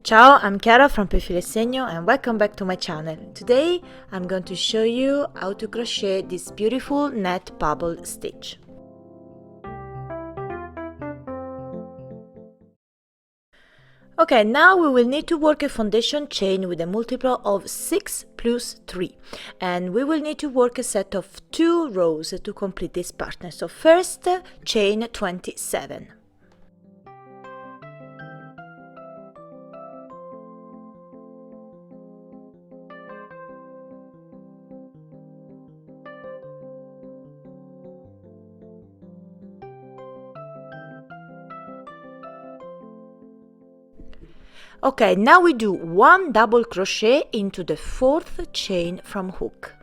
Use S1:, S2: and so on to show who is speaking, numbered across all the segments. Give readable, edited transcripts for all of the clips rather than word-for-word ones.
S1: Ciao, I'm Chiara from Filo e Segno and welcome back to my channel. Today I'm going to show you how to crochet this beautiful net bubble stitch. Okay, now we will need to work a foundation chain with a multiple of 6 plus 3, and we will need to work a set of 2 rows to complete this pattern. So first, chain 27. Okay, now we do 1 double crochet into the 4th chain from hook.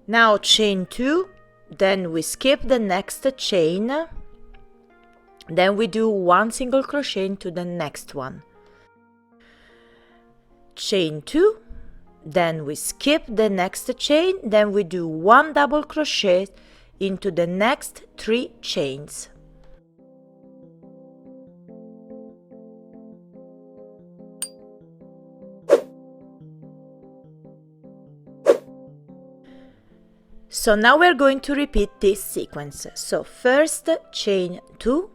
S1: Now chain 2, then we skip the next chain, then we do 1 single crochet into the next one. Chain 2, then we skip the next chain, then we do 1 double crochet into the next 3 chains. So now we're going to repeat this sequence. So first chain 2,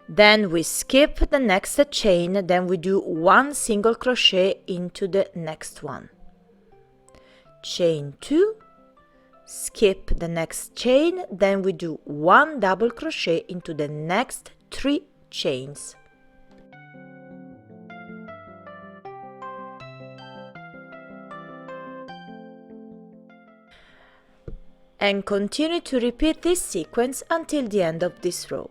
S1: then we skip the next chain, then we do 1 single crochet into the next one. Chain 2, skip the next chain, then we do 1 double crochet into the next 3 chains. And continue to repeat this sequence until the end of this row.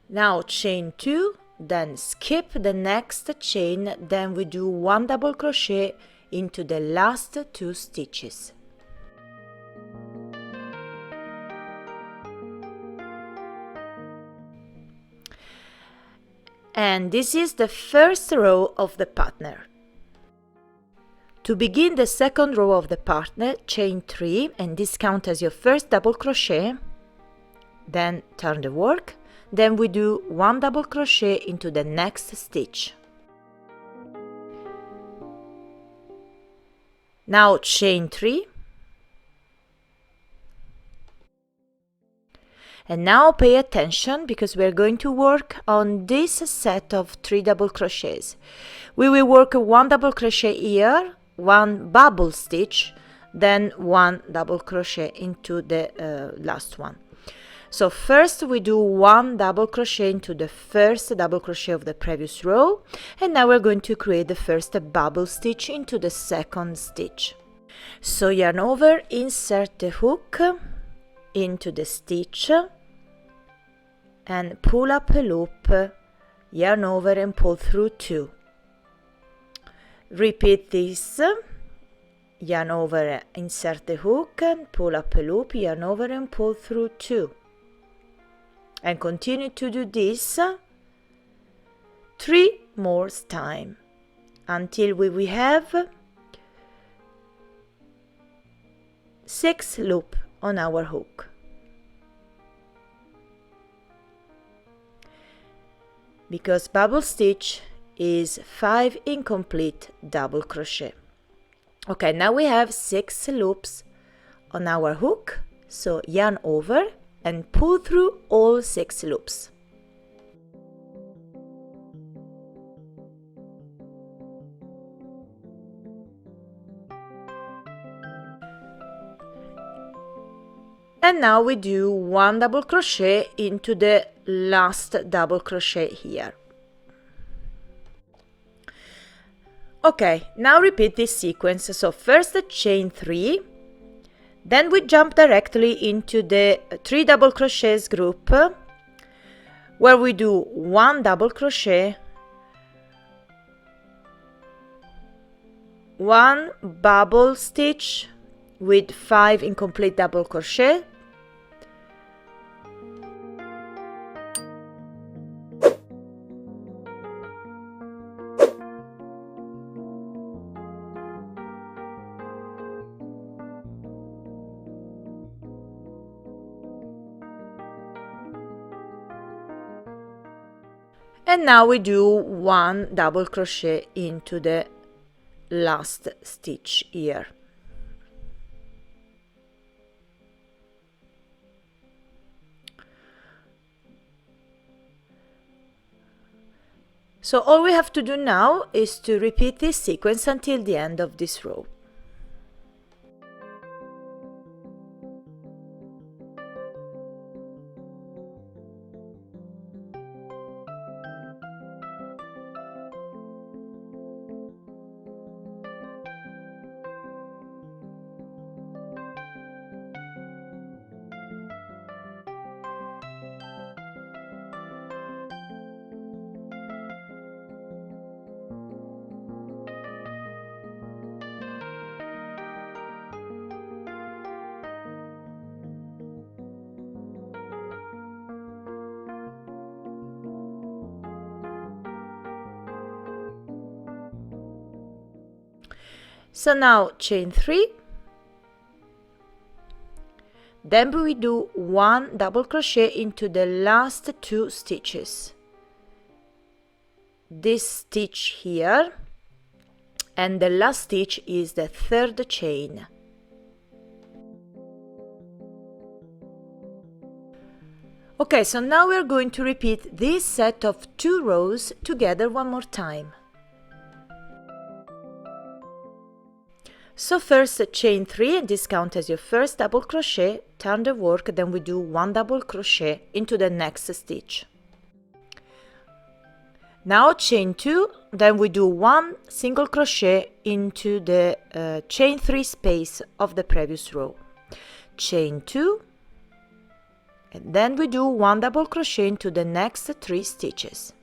S1: Now chain 2, then skip the next chain, then we do 1 double crochet into the last 2 stitches. And this is the first row of the pattern. To begin the second row of the pattern, chain 3, and this counts as your first double crochet, then turn the work. Then we do 1 double crochet into the next stitch. Now chain 3. And now pay attention because we're going to work on this set of 3 double crochets. We will work 1 double crochet here, 1 bubble stitch, then 1 double crochet into the last one. So first we do 1 double crochet into the first double crochet of the previous row, and now we're going to create the first bubble stitch into the second stitch. So yarn over, insert the hook into the stitch and pull up a loop, yarn over and pull through 2. Repeat this, yarn over, insert the hook and pull up a loop, yarn over and pull through 2. And continue to do this 3 more times until we have 6 loops on our hook. Because bubble stitch is 5 incomplete double crochet. Okay, now we have 6 loops on our hook, so yarn over and pull through all 6 loops. And now we do 1 double crochet into the last double crochet here. Okay, now repeat this sequence. So first chain 3, then we jump directly into the 3 double crochets group, where we do 1 double crochet, 1 bubble stitch with 5 incomplete double crochet, and now we do 1 double crochet into the last stitch here. So all we have to do now is to repeat this sequence until the end of this row. So now chain 3, then we do 1 double crochet into the last 2 stitches, this stitch here, and the last stitch is the 3rd chain. Okay, so now we are going to repeat this set of 2 rows together one more time. So first chain 3, and this counts as your first double crochet, turn the work, then we do 1 double crochet into the next stitch. Now chain 2, then we do 1 single crochet into the chain 3 space of the previous row. Chain 2, and then we do 1 double crochet into the next 3 stitches.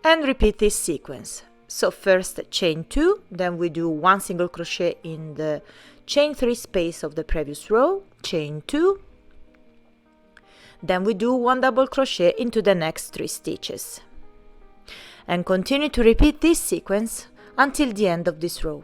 S1: And repeat this sequence. So first chain 2, then we do 1 single crochet in the chain 3 space of the previous row, chain 2, then we do 1 double crochet into the next 3 stitches. And continue to repeat this sequence until the end of this row.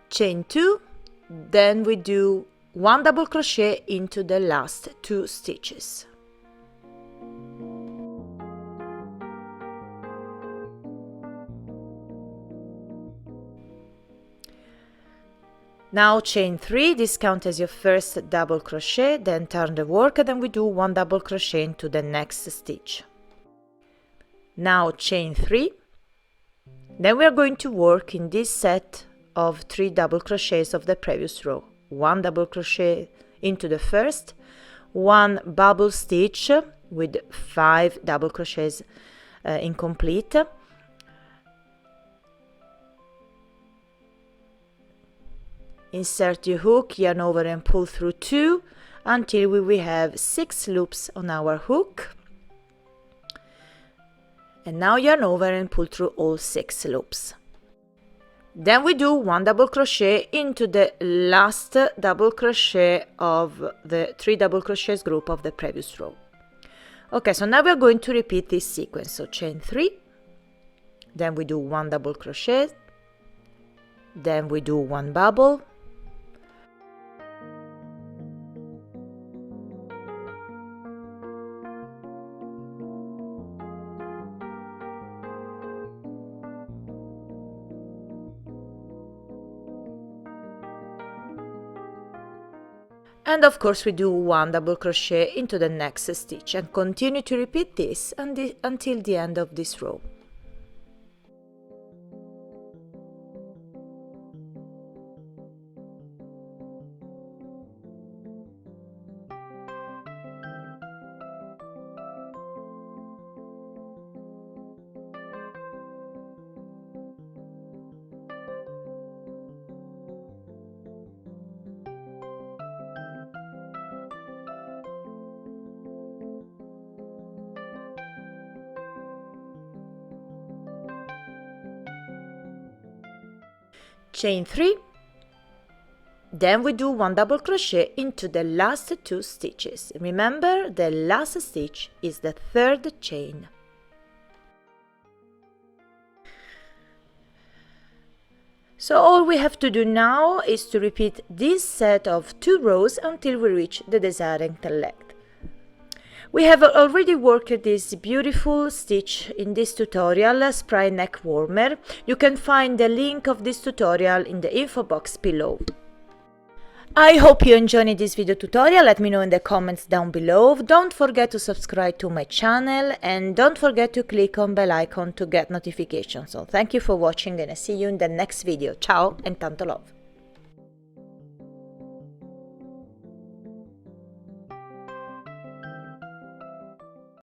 S1: Chain 2, then we do 1 double crochet into the last 2 stitches. Now chain 3, this counts as your first double crochet, then turn the work, and then we do 1 double crochet into the next stitch. Now chain 3, then we are going to work in this set of 3 double crochets of the previous row. 1 double crochet into the first, 1 bubble stitch with 5 double crochets incomplete, insert your hook, yarn over and pull through 2 until we will have 6 loops on our hook, and now yarn over and pull through all 6 loops. Then we do 1 double crochet into the last double crochet of the 3 double crochets group of the previous row. Okay, so now we are going to repeat this sequence. So chain 3, then we do 1 double crochet, then we do 1 bubble, and of course we do 1 double crochet into the next stitch and continue to repeat this until the end of this row. Chain 3, then we do 1 double crochet into the last 2 stitches. Remember, the last stitch is the 3rd chain. So all we have to do now is to repeat this set of 2 rows until we reach the desired length. We have already worked this beautiful stitch in this tutorial, spray neck warmer. You can find the link of this tutorial in the info box below. I hope you enjoyed this video tutorial. Let me know in the comments down below. Don't forget to subscribe to my channel and don't forget to click on bell icon to get notifications. So thank you for watching and I see you in the next video. Ciao and tanto love!